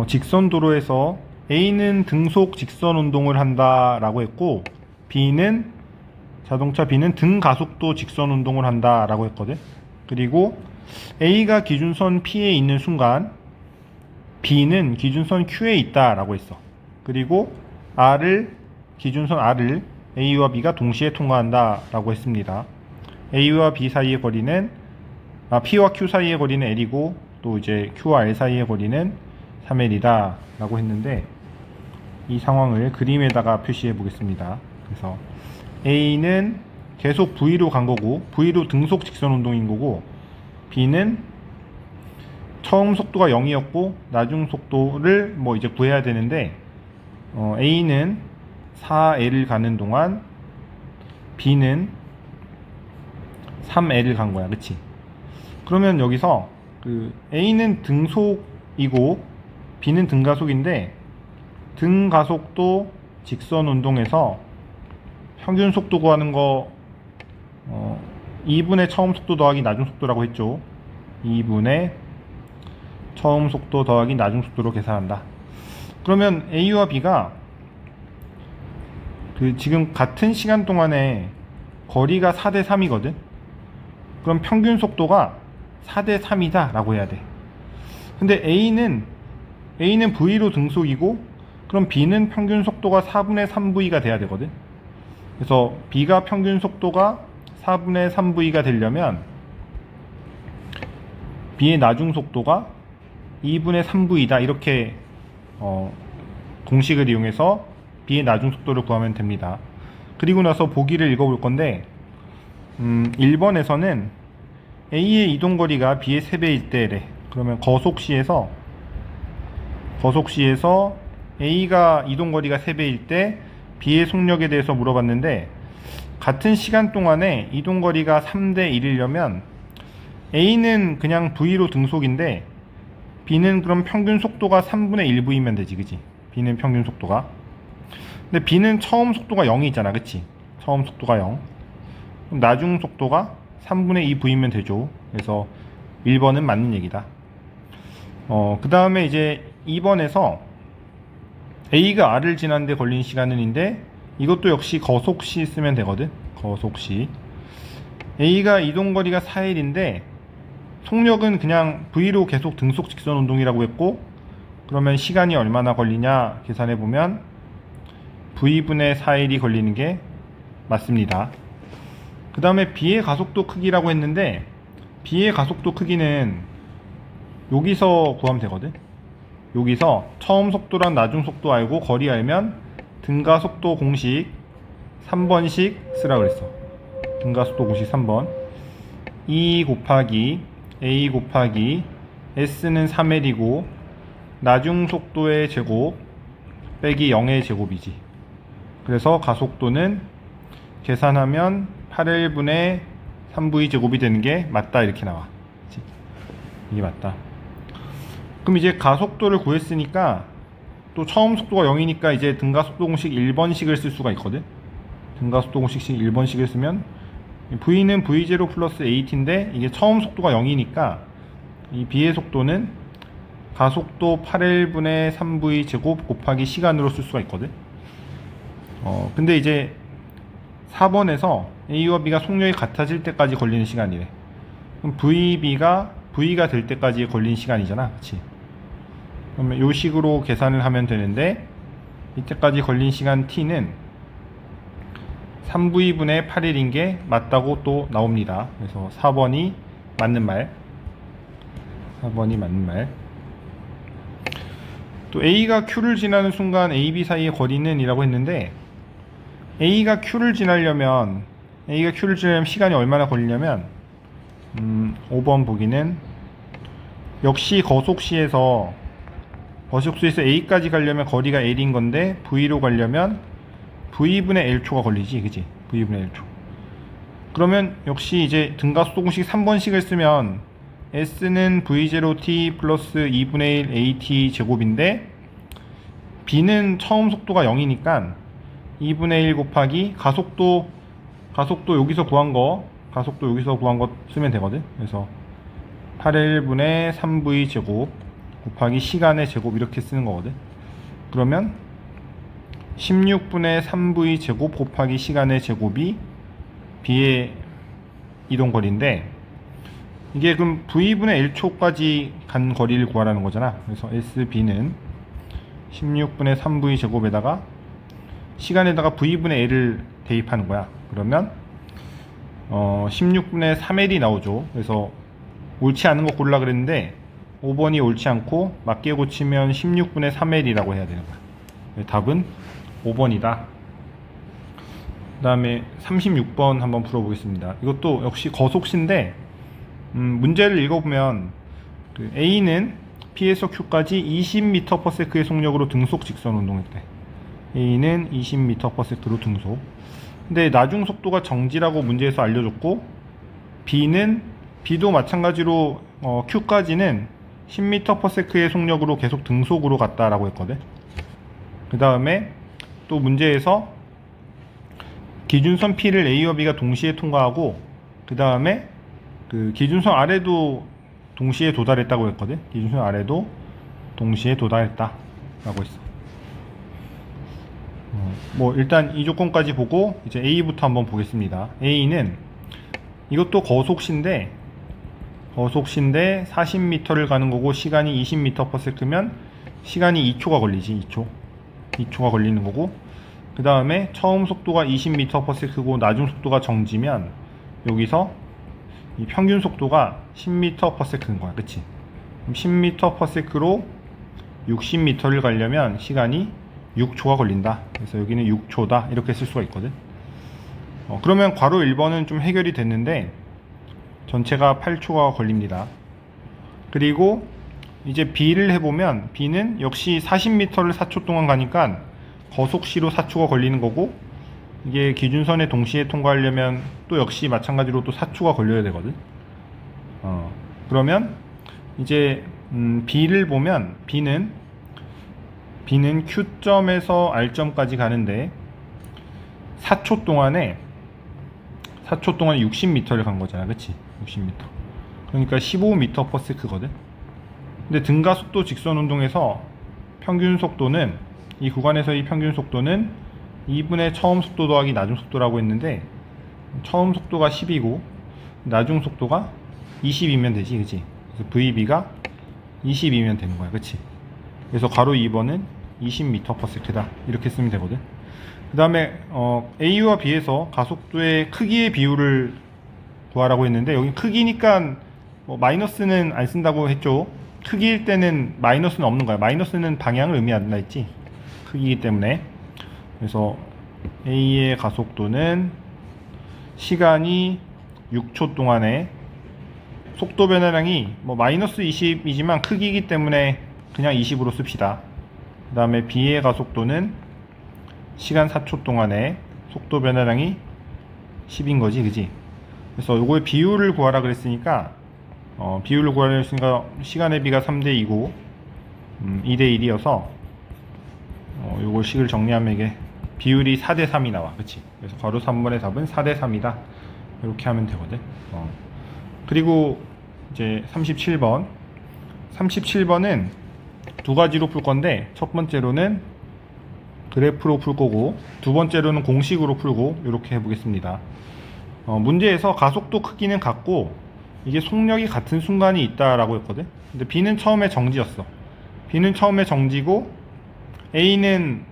직선 도로에서 A는 등속 직선 운동을 한다 라고 했고, 자동차 B는 등가속도 직선 운동을 한다 라고 했거든. 그리고 A가 기준선 P에 있는 순간 B는 기준선 Q에 있다 라고 했어. 그리고 기준선 R을 A와 B가 동시에 통과한다 라고 했습니다. A와 B 사이의 거리는 P와 Q 사이의 거리는 L이고, 또 이제 Q와 L 사이의 거리는 3L이다 라고 했는데, 이 상황을 그림에다가 표시해 보겠습니다. 그래서 A는 계속 V로 간 거고, V로 등속 직선 운동인 거고, B는 처음 속도가 0이었고 나중 속도를 이제 구해야 되는데, A는 4L을 가는 동안 B는 3L을 간 거야. 그치? 그러면 여기서 A는 등속이고 B는 등가속인데, 등가속도 직선 운동에서 평균 속도 구하는 거 2분의 처음 속도 더하기 나중 속도라고 했죠. 2분의 처음 속도 더하기 나중 속도로 계산한다. 그러면 A와 B가 지금 같은 시간 동안에 거리가 4대 3이거든. 그럼 평균 속도가 4대 3이다 라고 해야 돼. 근데 A는 V로 등속이고, 그럼 B는 평균 속도가 4분의 3V가 돼야 되거든. 그래서 B가 평균 속도가 4분의 3V가 되려면 B의 나중 속도가 2분의 3V다, 이렇게 공식을 이용해서 B의 나중 속도를 구하면 됩니다. 그리고 나서 보기를 읽어볼 건데, 1번에서는 A의 이동거리가 B의 3배일 때래. 그러면 거속시에서 A가 이동거리가 3배일 때 B의 속력에 대해서 물어봤는데, 같은 시간 동안에 이동거리가 3대 1이려면 A는 그냥 V로 등속인데 B는 그럼 평균 속도가 3분의 1V면 되지, 그치? B는 평균 속도가. 근데 B는 처음 속도가 0이 있잖아, 그치? 처음 속도가 0. 그럼 나중 속도가 3분의 2V면 되죠. 그래서 1번은 맞는 얘기다. 그 다음에 이제 2번에서 A가 R을 지나는데 걸린 시간은인데, 이것도 역시 거속시 쓰면 되거든. 거속시. A가 이동거리가 4L인데 속력은 그냥 V로 계속 등속 직선 운동이라고 했고, 그러면 시간이 얼마나 걸리냐 계산해보면 V분의 4L이 걸리는 게 맞습니다. 그 다음에 B의 가속도 크기라고 했는데, B의 가속도 크기는 여기서 구하면 되거든. 여기서 처음 속도랑 나중 속도 알고 거리 알면 등가속도 공식 3번씩 쓰라 그랬어. 등가속도 공식 3번. E 곱하기 A 곱하기 S는 3L이고 나중 속도의 제곱 빼기 0의 제곱이지. 그래서 가속도는 계산하면 8L분의 3V 제곱이 되는 게 맞다, 이렇게 나와. 그치? 이게 맞다. 그럼 이제 가속도를 구했으니까, 또 처음 속도가 0이니까 이제 등가속도 공식 1번식을 쓸 수가 있거든. 등가속도 공식 1번식을 쓰면 V는 V0 플러스 AT인데, 이게 처음 속도가 0이니까 이 B의 속도는 가속도 8L분의 3V 제곱 곱하기 시간으로 쓸 수가 있거든. 근데 이제 4번에서 A와 B가 속력이 같아질 때까지 걸리는 시간이래. 그럼 V가 될 때까지 걸린 시간이잖아, 그치? 그러면 이 식으로 계산을 하면 되는데, 이때까지 걸린 시간 T는 3V분의 8L인 게 맞다고 또 나옵니다. 그래서 4번이 맞는 말. 4번이 맞는 말. 또 A가 Q를 지나는 순간 AB 사이의 거리는 이라고 했는데, A가 Q를 지나려면 시간이 얼마나 걸리냐면, 5번 보기는 역시 거속시에서 A까지 가려면 거리가 L인 건데, V로 가려면 V분의 L초가 걸리지, 그치? V분의 L초. 그러면 역시 이제 등가속도 공식 3번식을 쓰면 S는 V0T 플러스 2분의 1 AT 제곱인데, B는 처음 속도가 0이니까 2분의 1 곱하기 가속도 여기서 구한 거 쓰면 되거든. 그래서 8L분의 3V 제곱 곱하기 시간의 제곱 이렇게 쓰는 거거든. 그러면 16분의 3v 제곱 곱하기 시간의 제곱이 b의 이동거리인데, 이게 그럼 v분의 1초까지 간 거리를 구하라는 거잖아. 그래서 sb는 16분의 3v 제곱에다가 시간에다가 v분의 l을 대입하는 거야. 그러면 16분의 3l이 나오죠. 그래서 옳지 않은 거 고르라 그랬는데 5번이 옳지 않고 맞게 고치면 16분의 3l이라고 해야 되는 거야. 답은 5번이다. 그 다음에 36번 한번 풀어보겠습니다. 이것도 역시 거속시인데 문제를 읽어보면 그 A는 P에서 Q까지 20m/s의 속력으로 등속 직선 운동했대. A는 20m/s로 등속. 근데 나중 속도가 정지라고 문제에서 알려줬고, B도 마찬가지로 Q까지는 10m/s의 속력으로 계속 등속으로 갔다라고 했거든. 그 다음에 또 문제에서 기준선 P를 A와 B가 동시에 통과하고, 그 다음에 그 기준선 아래도 동시에 도달했다고 했거든. 기준선 아래도 동시에 도달했다 라고 했어. 뭐 일단 이 조건까지 보고 이제 A부터 한번 보겠습니다. A는 이것도 거속시인데 40m를 가는 거고 시간이 20m/s면 시간이 2초가 걸리지. 2초가 걸리는 거고, 그 다음에 처음 속도가 20m/s고 나중 속도가 정지면 여기서 이 평균 속도가 10m/s인 거야. 그치? 10m/s로 60m를 가려면 시간이 6초가 걸린다. 그래서 여기는 6초다 이렇게 쓸 수가 있거든. 그러면 괄호 1번은 좀 해결이 됐는데 전체가 8초가 걸립니다. 그리고 이제 B를 해보면 B는 역시 40m를 4초 동안 가니까 거속시로 4초가 걸리는 거고, 이게 기준선에 동시에 통과하려면 또 역시 마찬가지로 또 4초가 걸려야 되거든. 그러면 이제 B를 보면 B는 Q점에서 R점까지 가는데 4초 동안에 60m를 간 거잖아. 그치? 60m. 그러니까 15m/s거든. 근데 등가속도 직선 운동에서 평균 속도는, 이 구간에서의 평균 속도는 2분의 처음 속도 더하기 나중 속도라고 했는데, 처음 속도가 10이고 나중 속도가 20이면 되지. 그치? 그래서 VB가 20이면 되는 거야. 그치? 그래서 괄호 2번은 20m/s다 이렇게 쓰면 되거든. 그 다음에 A와 B에서 가속도의 크기의 비율을 구하라고 했는데, 여기 크기니까 뭐 마이너스는 안 쓴다고 했죠. 크기일 때는 마이너스는 없는 거야. 마이너스는 방향을 의미한다 했지. 크기이기 때문에. 그래서 A의 가속도는 시간이 6초 동안에 속도 변화량이 뭐 마이너스 20이지만 크기이기 때문에 그냥 20으로 씁시다. 그 다음에 B의 가속도는 시간 4초 동안에 속도 변화량이 10인 거지. 그지? 그래서 요거의 비율을 구하라 그랬으니까 비율을 구하라 했으니까 시간의 비가 3대2고 2대1이어서 요걸 식을 정리하면 이게 비율이 4대3이 나와. 그치? 그래서 괄호 3번의 답은 4대3이다 이렇게 하면 되거든. 그리고 이제 37번은 두 가지로 풀 건데, 첫 번째로는 그래프로 풀 거고 두 번째로는 공식으로 풀고 이렇게 해보겠습니다. 문제에서 가속도 크기는 같고 이게 속력이 같은 순간이 있다라고 했거든. 근데 B는 처음에 정지였어. B는 처음에 정지고 A는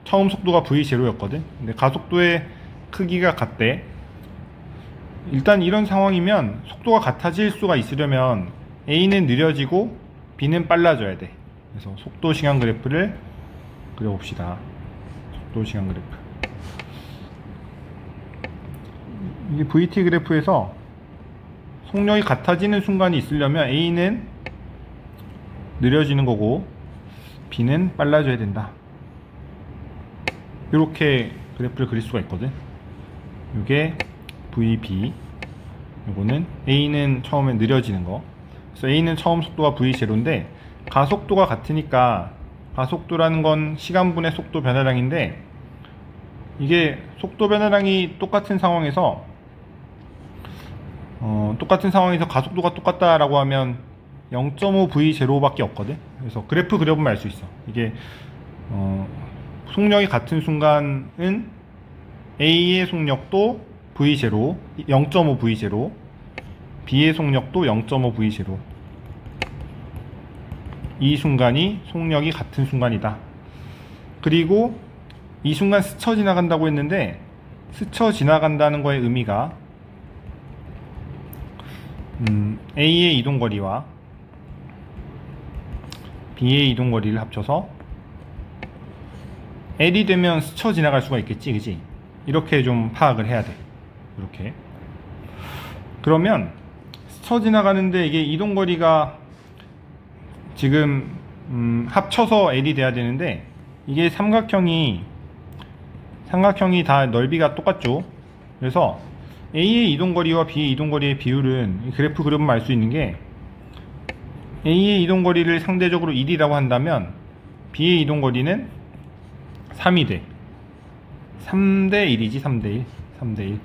처음 속도가 V0였거든. 근데 가속도의 크기가 같대. 일단 이런 상황이면 속도가 같아질 수가 있으려면 A는 느려지고 B는 빨라져야 돼. 그래서 속도 시간 그래프를 그려봅시다. 속도 시간 그래프. 이게 VT 그래프에서 속력이 같아지는 순간이 있으려면 A는 느려지는 거고 B는 빨라져야 된다. 이렇게 그래프를 그릴 수가 있거든. 이게 VB, 이거는 A는 처음에 느려지는 거. 그래서 A는 처음 속도가 V0인데 가속도가 같으니까, 가속도라는 건 시간분의 속도 변화량인데, 이게 속도 변화량이 똑같은 상황에서 가속도가 똑같다라고 하면 0.5V0밖에 없거든. 그래서 그래프 그려보면 알 수 있어. 이게 속력이 같은 순간은 A의 속력도 V0, 0.5V0, B의 속력도 0.5V0. 이 순간이 속력이 같은 순간이다. 그리고 이 순간 스쳐 지나간다고 했는데, 스쳐 지나간다는 거의 의미가 A의 이동거리와 B의 이동거리를 합쳐서 L이 되면 스쳐 지나갈 수가 있겠지, 그지? 이렇게 좀 파악을 해야 돼. 이렇게. 그러면 스쳐 지나가는데 이게 이동거리가 지금 합쳐서 L이 돼야 되는데, 이게 삼각형이 다 넓이가 똑같죠. 그래서 A의 이동거리와 B의 이동거리의 비율은 그래프 그려보면 알 수 있는 게, A의 이동거리를 상대적으로 1이라고 한다면 B의 이동거리는 3이 돼. 3대 1이지. 3대 1.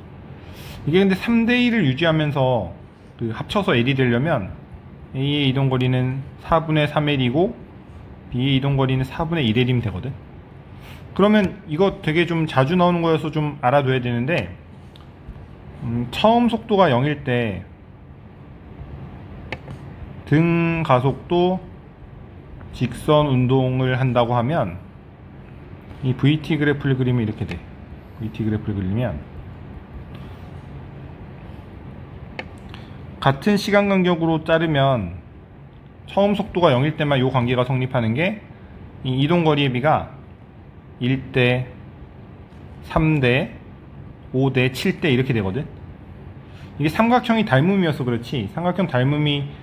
이게 근데 3대 1을 유지하면서 합쳐서 L이 되려면 A의 이동거리는 4분의 3L이고 B의 이동거리는 4분의 1L이면 되거든. 그러면 이거 되게 좀 자주 나오는 거여서 좀 알아둬야 되는데, 처음 속도가 0일 때 등 가속도 직선 운동을 한다고 하면, 이 VT 그래프를 그리면 이렇게 돼. VT 그래프를 그리면 같은 시간 간격으로 자르면 처음 속도가 0일 때만 이 관계가 성립하는 게, 이 이동거리의 비가 1대, 3대, 5대, 7대 이렇게 되거든. 이게 삼각형이 닮음이어서 그렇지, 삼각형 닮음이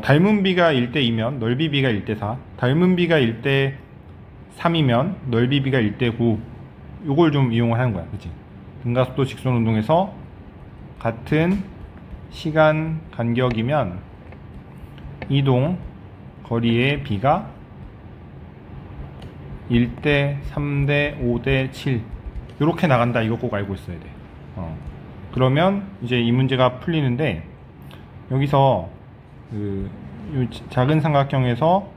닮은 비가 1대 2면 넓이 비가 1대 4, 닮은 비가 1대 3이면 넓이 비가 1대 9, 요걸 좀 이용을 하는 거야, 그치? 등가속도 직선 운동에서 같은 시간 간격이면 이동 거리의 비가 1대, 3대, 5대, 7 요렇게 나간다. 이거 꼭 알고 있어야 돼. 그러면 이제 이 문제가 풀리는데, 여기서 요 작은 삼각형에서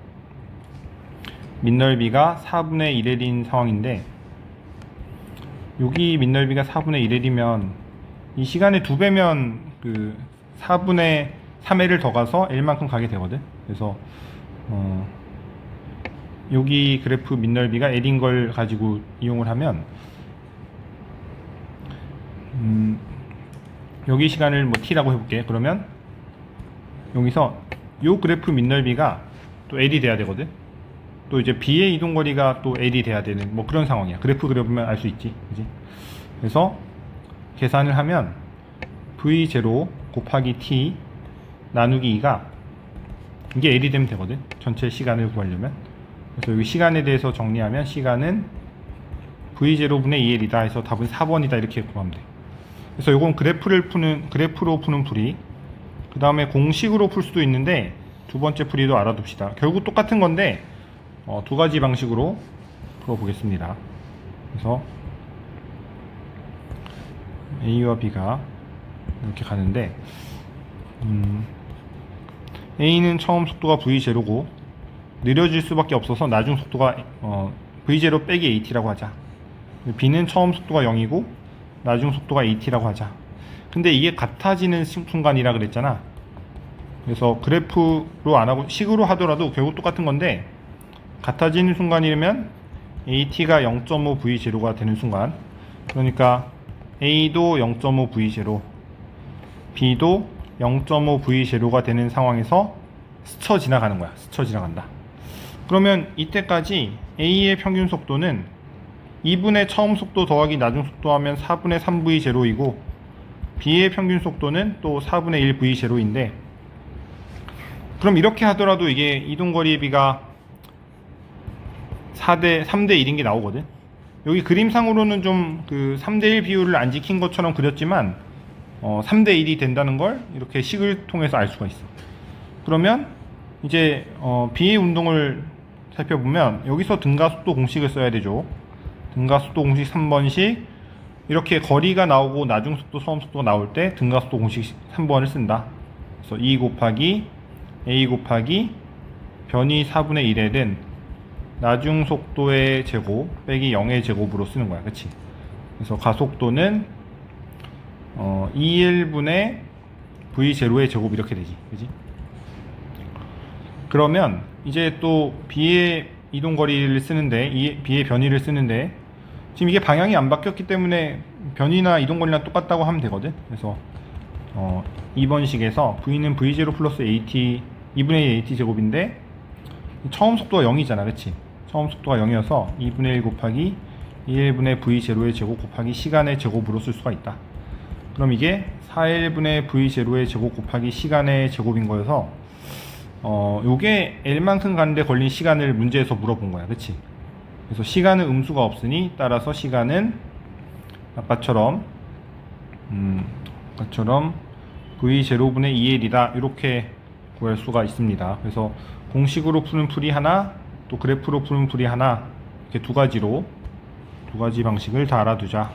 밑넓이가 4분의 1L인 상황인데, 여기 밑넓이가 4분의 1L이면 이 시간의 2배면 4분의 3L을 더 가서 L만큼 가게 되거든. 그래서 여기 그래프 밑넓이가 L인 걸 가지고 이용을 하면, 여기 시간을 뭐 T라고 해볼게. 그러면 여기서 요 그래프 밑넓이가 또 L이 돼야 되거든. 또 이제 B의 이동거리가 또 L이 돼야 되는 뭐 그런 상황이야. 그래프 그려보면 알 수 있지, 그지? 그래서 계산을 하면 V0 곱하기 T 나누기 2가 이게 L이 되면 되거든. 전체 시간을 구하려면. 그래서 여기 시간에 대해서 정리하면 시간은 V0분의 2L이다 해서 답은 4번이다 이렇게 구하면 돼. 그래서 이건 그래프로 푸는 풀이, 그 다음에 공식으로 풀 수도 있는데 두 번째 풀이도 알아둡시다. 결국 똑같은 건데 두 가지 방식으로 풀어보겠습니다. 그래서 A와 B가 이렇게 가는데, A는 처음 속도가 V0고 느려질 수밖에 없어서 나중 속도가 V0 빼기 AT라고 하자. B는 처음 속도가 0이고 나중 속도가 AT라고 하자. 근데 이게 같아지는 순간이라 그랬잖아. 그래서 그래프로 안 하고 식으로 하더라도 결국 똑같은 건데, 같아지는 순간이면 AT가 0.5V0가 되는 순간, 그러니까 A도 0.5V0, B도 0.5V0가 되는 상황에서 스쳐 지나가는 거야. 스쳐 지나간다. 그러면 이때까지 A의 평균 속도는 2분의 처음 속도 더하기 나중 속도 하면 4분의 3V0이고, B의 평균 속도는 또 4분의 1V0인데, 그럼 이렇게 하더라도 이게 이동거리의 비가 3대 1인 게 나오거든. 여기 그림상으로는 좀 3대 1 비율을 안 지킨 것처럼 그렸지만 3대 1이 된다는 걸 이렇게 식을 통해서 알 수가 있어. 그러면 이제 B의 운동을 살펴보면 여기서 등가속도 공식을 써야 되죠. 등가속도 공식 3번씩 이렇게 거리가 나오고 나중 속도, 처음 속도가 나올 때 등가속도 공식 3번을 쓴다. 그래서 2 곱하기 a 곱하기 변이 4분의 1의 는 나중 속도의 제곱 빼기 0의 제곱으로 쓰는 거야. 그치? 그래서 가속도는 2일분의 v0의 제곱 이렇게 되지. 그치? 그러면 이제 또 b의 이동거리를 쓰는데, b의 변이를 쓰는데, 지금 이게 방향이 안 바뀌었기 때문에 변이나 이동거리랑 똑같다고 하면 되거든. 그래서 2번 식에서 v는 v0 플러스 at 2분의 1 at 제곱인데 처음 속도가 0이잖아. 그치? 처음 속도가 0이어서 2분의 1 곱하기 2일분의 v0의 제곱 곱하기 시간의 제곱으로 쓸 수가 있다. 그럼 이게 4일분의 v0의 제곱 곱하기 시간의 제곱인 거여서 요게 L만큼 가는데 걸린 시간을 문제에서 물어본 거야. 그치? 그래서 시간은 음수가 없으니 따라서 시간은 아까처럼 v0분의 2L이다 이렇게 구할 수가 있습니다. 그래서 공식으로 푸는 풀이 하나, 또 그래프로 푸는 풀이 하나, 이렇게 두 가지 방식을 다 알아두자.